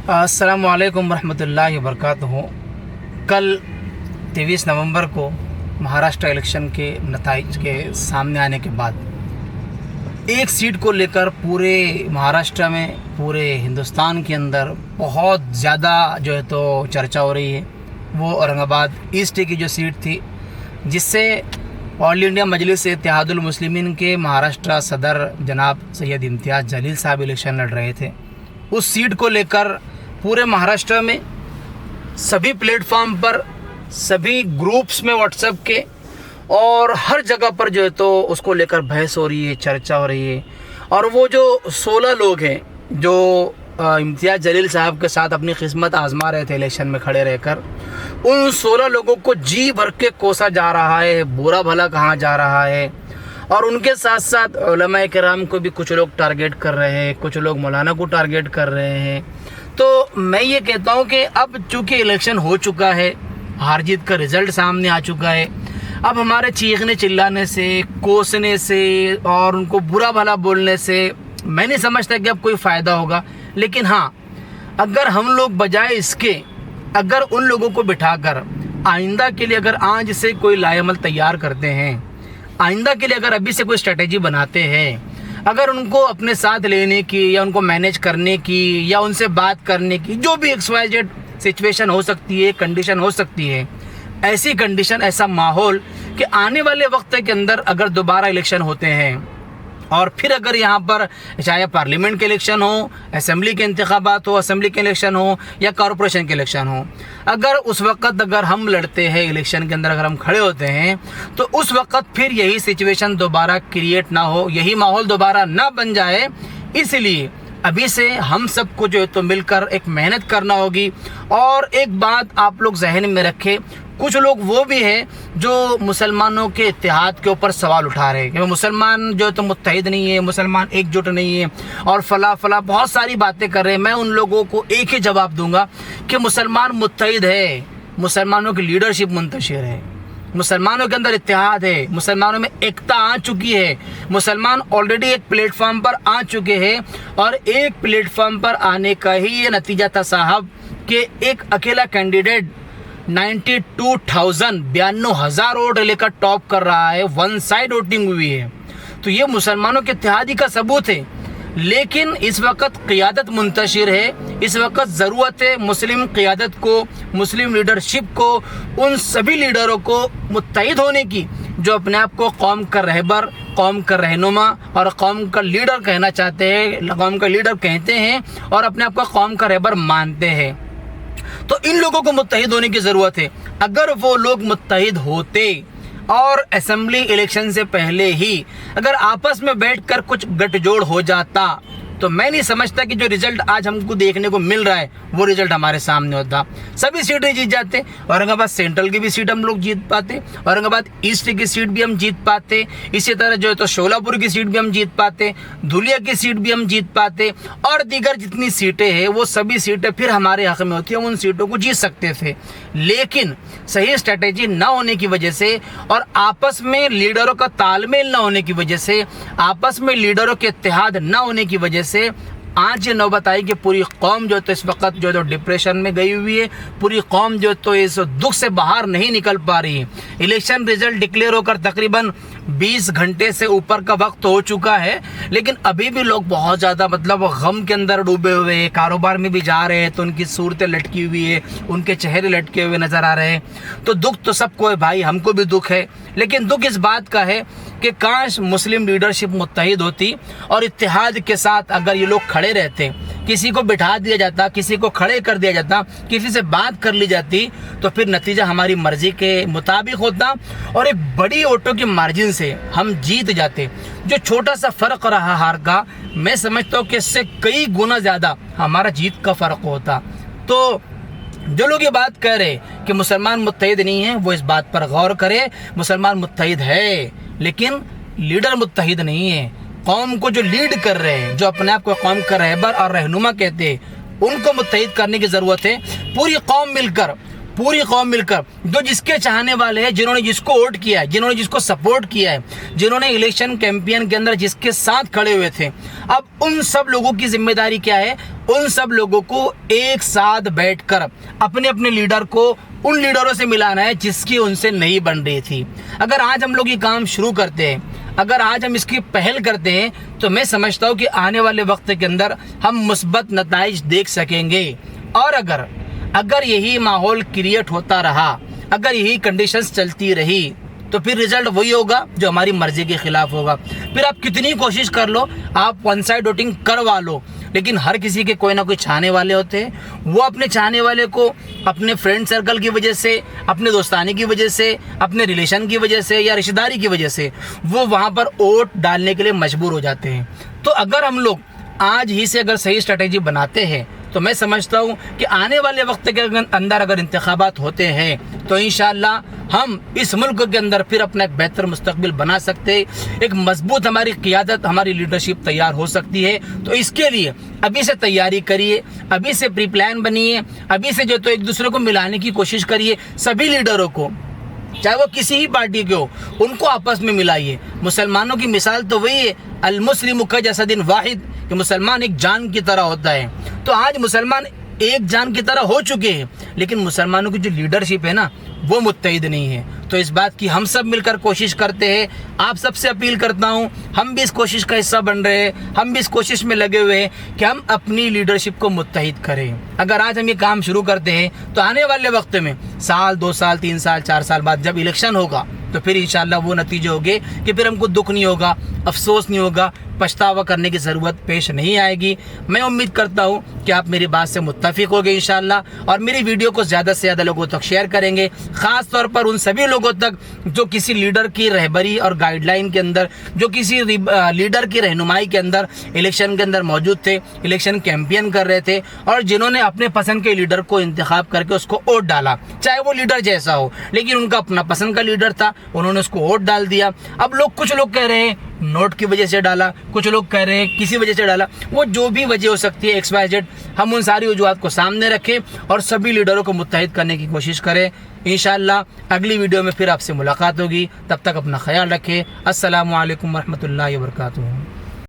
अस्सलाम वालेकुम वरहमतुल्लाहि वबरकातुहू। कल 23 नवंबर को महाराष्ट्र इलेक्शन के नताइज के सामने आने के बाद एक सीट को लेकर पूरे महाराष्ट्र में, पूरे हिंदुस्तान के अंदर बहुत ज़्यादा जो है तो चर्चा हो रही है। वो औरंगाबाद ईस्ट की जो सीट थी, जिससे ऑल इंडिया मजलिस इत्तेहादुल मुस्लिमीन के महाराष्ट्र सदर जनाब सैयद इम्तियाज़ जलील साहब इलेक्शन लड़ रहे थे। उस सीट को लेकर पूरे महाराष्ट्र में सभी प्लेटफॉर्म पर, सभी ग्रुप्स में व्हाट्सएप के और हर जगह पर जो है तो उसको लेकर बहस हो रही है, चर्चा हो रही है। और वो जो 16 लोग हैं जो इम्तियाज़ जलील साहब के साथ अपनी किस्मत आजमा रहे थे इलेक्शन में खड़े रहकर, उन 16 लोगों को जी भर के कोसा जा रहा है, बुरा भला कहा जा रहा है। और उनके साथ साथ उलमाए किराम को भी कुछ लोग टारगेट कर रहे हैं, कुछ लोग मौलाना को टारगेट कर रहे हैं। तो मैं ये कहता हूँ कि अब चूँकि इलेक्शन हो चुका है, हार जीत का रिज़ल्ट सामने आ चुका है, अब हमारे चीखने चिल्लाने से, कोसने से और उनको बुरा भला बोलने से मैं नहीं समझता कि अब कोई फ़ायदा होगा। लेकिन हाँ, अगर हम लोग बजाय इसके अगर उन लोगों को बिठाकर आइंदा के लिए अगर आज से कोई लाएमल तैयार करते हैं, आइंदा के लिए अगर अभी से कोई स्ट्रेटेजी बनाते हैं, अगर उनको अपने साथ लेने की या उनको मैनेज करने की या उनसे बात करने की जो भी XYZ सिचुएशन हो सकती है, कंडीशन हो सकती है, ऐसी कंडीशन, ऐसा माहौल कि आने वाले वक्त के अंदर अगर दोबारा इलेक्शन होते हैं और फिर अगर यहाँ पर चाहे पार्लियामेंट के इलेक्शन हो, असेंबली के इंतखाबात हो, असेंबली के इलेक्शन हो या कॉरपोरेशन के इलेक्शन हो, अगर उस वक्त अगर हम लड़ते हैं इलेक्शन के अंदर, अगर हम खड़े होते हैं, तो उस वक्त फिर यही सिचुएशन दोबारा क्रिएट ना हो, यही माहौल दोबारा ना बन जाए। इसलिए अभी से हम सबको जो है तो मिलकर एक मेहनत करना होगी। और एक बात आप लोग जहन में रखें, कुछ लोग वो भी हैं जो मुसलमानों के इत्तेहाद के ऊपर सवाल उठा रहे हैं कि मुसलमान जो है तो मुत्तहिद नहीं है, मुसलमान एकजुट नहीं है और फला बहुत सारी बातें कर रहे हैं। मैं उन लोगों को एक ही जवाब दूंगा कि मुसलमान मुत्तहिद है, मुसलमानों की लीडरशिप मुंतशिर है, मुसलमानों के अंदर इत्तेहाद है, मुसलमानों में एकता आ चुकी है, मुसलमान ऑलरेडी एक प्लेटफॉर्म पर आ चुके हैं। और एक प्लेटफॉर्म पर आने का ही ये नतीजा था साहब कि एक अकेला कैंडिडेट 92,000 वोट लेकर टॉप कर रहा है, वन साइड वोटिंग हुई है। तो ये मुसलमानों के इत्तेहादी का सबूत है। लेकिन इस वक्त क़ियादत मुंतशिर है, इस वक्त ज़रूरत है मुस्लिम क़ियादत को, मुस्लिम लीडरशिप को, उन सभी लीडरों को मुत्तहिद होने की जो अपने आप को कौम का रहबर, कौम का रहनुमा और कौम का लीडर कहना चाहते हैं, कौम का लीडर कहते हैं और अपने आप को कौम का रहबर मानते हैं। तो इन लोगों को मुत्तहिद होने की ज़रूरत है। अगर वो लोग मुत्तहिद होते और असेंबली इलेक्शन से पहले ही अगर आपस में बैठकर कुछ गठजोड़ हो जाता, तो मैं नहीं समझता कि जो रिजल्ट आज हमको देखने को मिल रहा है वो रिजल्ट हमारे सामने होता। सभी सीटें जीत जाते, औरंगाबाद सेंट्रल की भी सीट हम लोग जीत पाते, औरंगाबाद ईस्ट की सीट भी हम जीत पाते, इसी तरह जो है तो शोलापुर की सीट भी हम जीत पाते, धुलिया की सीट भी हम जीत पाते और दीगर जितनी सीटें हैं वो सभी सीटें फिर हमारे हक़ में होती हैं, हम उन सीटों को जीत सकते थे। लेकिन सही स्ट्रेटेजी ना होने की वजह से और आपस में लीडरों का तालमेल ना होने की वजह से, आपस में लीडरों के इत्तेहाद ना होने की वजह से आज ये नौबत आई कि पूरी कौम जो तो इस वक्त जो तो डिप्रेशन में गई हुई है, पूरी कौम जो तो इस दुख से बाहर नहीं निकल पा रही है। इलेक्शन रिजल्ट डिक्लेयर होकर तकरीबन 20 घंटे से ऊपर का वक्त हो चुका है, लेकिन अभी भी लोग बहुत ज़्यादा मतलब गम के अंदर डूबे हुए हैं। कारोबार में भी जा रहे हैं तो उनकी सूरतें लटकी हुई है, उनके चेहरे लटके हुए नज़र आ रहे हैं। तो दुख तो सबको है भाई, हमको भी दुख है, लेकिन दुख इस बात का है कि काश मुस्लिम लीडरशिप मुत्तहिद होती और इत्तेहाद के साथ अगर ये लोग खड़े रहते, किसी को बिठा दिया जाता, किसी को खड़े कर दिया जाता, किसी से बात कर ली जाती, तो फिर नतीजा हमारी मर्जी के मुताबिक होता और एक बड़ी वोटों की मार्जिन से हम जीत जाते। जो छोटा सा फ़र्क रहा हार का, मैं समझता हूँ कि इससे कई गुना ज़्यादा हमारा जीत का फ़र्क होता। तो जो लोग ये बात कह रहे कि मुसलमान मुत्तहिद नहीं है, वो इस बात पर गौर करे। मुसलमान मुत्तहिद है, लेकिन लीडर मुत्तहिद नहीं है। कौम को जो लीड कर रहे हैं, जो अपने आप को कौम का रहबर और रहनुमा कहते हैं, उनको मुत्तहिद करने की ज़रूरत है। पूरी कौम मिलकर پوری قوم مل کر جو جس کے چاہنے والے ہیں، جنہوں نے جس کو ووٹ کیا ہے، جنہوں نے جس کو سپورٹ کیا ہے، جنہوں نے الیکشن کیمپین کے اندر جس کے ساتھ کھڑے ہوئے تھے، اب ان سب لوگوں کی ذمہ داری کیا ہے؟ ان سب لوگوں کو ایک ساتھ بیٹھ کر اپنے اپنے لیڈر کو ان لیڈروں سے ملانا ہے جس کی ان سے نہیں بن رہی تھی۔ اگر آج ہم لوگ یہ کام شروع کرتے ہیں، اگر آج ہم اس کی پہل کرتے ہیں، تو میں سمجھتا ہوں کہ آنے والے وقت کے اندر ہم مثبت نتائج دیکھ سکیں گے۔ اور اگر یہی ماحول کریٹ ہوتا رہا، اگر یہی کنڈیشنز چلتی رہی، تو پھر رزلٹ وہی ہوگا جو ہماری مرضی کے خلاف ہوگا۔ پھر آپ کتنی کوشش کر لو، آپ ون سائڈ ووٹنگ کروا لو، لیکن ہر کسی کے کوئی نہ کوئی چاہنے والے ہوتے ہیں۔ وہ اپنے چاہنے والے کو اپنے فرینڈ سرکل کی وجہ سے، اپنے دوستانے کی وجہ سے، اپنے ریلیشن کی وجہ سے یا رشتہ داری کی وجہ سے وہ وہاں پر ووٹ ڈالنے کے لیے مجبور ہو جاتے ہیں۔ تو اگر ہم لوگ آج ہی سے اگر صحیح اسٹریٹجی بناتے ہیں، تو میں سمجھتا ہوں کہ آنے والے وقت کے اندر اگر انتخابات ہوتے ہیں تو انشاءاللہ ہم اس ملک کے اندر پھر اپنا ایک بہتر مستقبل بنا سکتے، ایک مضبوط ہماری قیادت، ہماری لیڈرشپ تیار ہو سکتی ہے۔ تو اس کے لیے ابھی سے تیاری کریے، ابھی سے پری پلان بنیے، ابھی سے جو تو ایک دوسرے کو ملانے کی کوشش کریے، سبھی لیڈروں کو، چاہے وہ کسی ہی پارٹی کے ہو، ان کو آپس میں ملائیے۔ مسلمانوں کی مثال تو وہی ہے، المسلم کجسد واحد، کہ مسلمان ایک جان کی طرح ہوتا ہے۔ تو آج مسلمان ایک جان کی طرح ہو چکے ہیں، لیکن مسلمانوں کی جو لیڈرشپ ہے نا، وہ متحد نہیں ہے۔ تو اس بات کی ہم سب مل کر کوشش کرتے ہیں۔ آپ سب سے اپیل کرتا ہوں، ہم بھی اس کوشش کا حصہ بن رہے ہیں، ہم بھی اس کوشش میں لگے ہوئے ہیں کہ ہم اپنی لیڈرشپ کو متحد کریں۔ اگر آج ہم یہ کام شروع کرتے ہیں تو آنے والے وقت میں سال، 2 سال، 3 سال، 4 سال بعد جب الیکشن ہوگا تو پھر انشاءاللہ وہ نتیجے ہوگے کہ پھر ہم کو دکھ نہیں ہوگا، افسوس نہیں ہوگا، پچھتاوا کرنے کی ضرورت پیش نہیں آئے گی۔ میں امید کرتا ہوں کہ آپ میری بات سے متفق ہوگے انشاءاللہ، اور میری ویڈیو کو زیادہ سے زیادہ لوگوں تک شیئر کریں گے، خاص طور پر ان سبھی لوگوں تک جو کسی لیڈر کی رہبری اور گائیڈ لائن کے اندر، جو کسی لیڈر کی رہنمائی کے اندر الیکشن کے اندر موجود تھے، الیکشن کیمپین کر رہے تھے، اور جنہوں نے اپنے پسند کے لیڈر کو انتخاب کر کے اس کو ووٹ ڈالا، چاہے وہ لیڈر جیسا ہو، لیکن ان کا اپنا پسند کا لیڈر تھا، انہوں نے اس کو ووٹ ڈال دیا۔ اب کچھ لوگ کہہ رہے ہیں نوٹ کی وجہ سے ڈالا، کچھ لوگ کہہ رہے ہیں کسی وجہ سے ڈالا، وہ جو بھی وجہ ہو سکتی ہے ایکس وائی زیڈ، ہم ان ساری وجوہات کو سامنے رکھیں اور سبھی لیڈروں کو متحد کرنے کی کوشش کریں۔ انشاءاللہ اگلی ویڈیو میں پھر آپ سے ملاقات ہوگی، تب تک اپنا خیال رکھیں۔ السلام علیکم ورحمۃ اللہ وبرکاتہ۔